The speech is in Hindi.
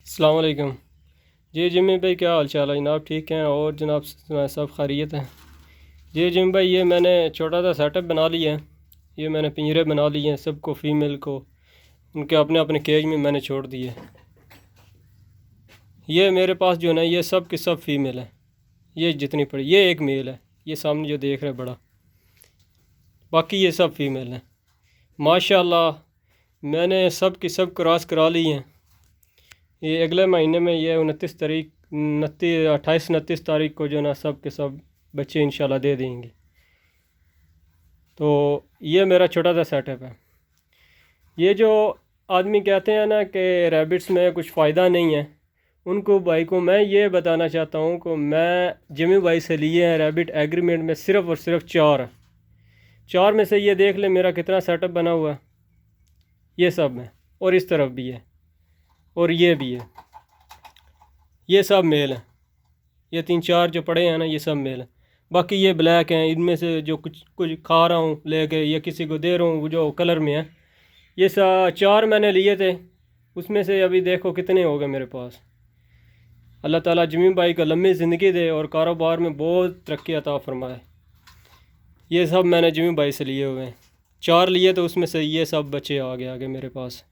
अस्सलाम वालेकुम। जी जिमी भाई, क्या हाल चाल है जनाब? ठीक हैं? और जनाब सब खैरियत हैं? जी जिमी भाई, ये मैंने छोटा सा सेटअप बना लिया है। ये मैंने पिंजरे बना लिए हैं सबको, फीमेल को उनके अपने अपने केज में मैंने छोड़ दिए। ये मेरे पास जो है ना, ये सब के सब फीमेल है। ये जितनी पड़ी, ये एक मेल है, ये सामने जो देख रहे हैं बड़ा, बाकी ये सब फीमेल हैं। माशाल्लाह मैंने सब की सब क्रॉस करा ली हैं। ये अगले महीने में, ये 29 तारीख, 28 29 तारीख को जो ना सब के सब बच्चे इंशाल्लाह दे देंगे। तो ये मेरा छोटा सा सेटअप है। ये जो आदमी कहते हैं ना कि रैबिट्स में कुछ फ़ायदा नहीं है, उनको भाई को मैं ये बताना चाहता हूँ कि मैं जिमी भाई से लिए हैं रैबिट एग्रीमेंट में सिर्फ़ और सिर्फ चार में से ये देख ले मेरा कितना सेटअप बना हुआ है। ये सब में, और इस तरफ भी है, और ये भी है। ये सब मेल हैं। ये 3 4 जो पड़े हैं ना, ये सब मेल हैं। बाकी ये ब्लैक हैं, इनमें से जो कुछ कुछ खा रहा हूँ लेके, या किसी को दे रहा हूँ वो जो कलर में है। ये 4 मैंने लिए थे, उसमें से अभी देखो कितने हो गए मेरे पास। अल्लाह ताला जमीन भाई को लंबी ज़िंदगी दे और कारोबार में बहुत तरक्की अता फरमाए। ये सब मैंने जमीन भाई से लिए हुए हैं। 4 लिए तो उसमें से ये सब बच्चे आ गए मेरे पास।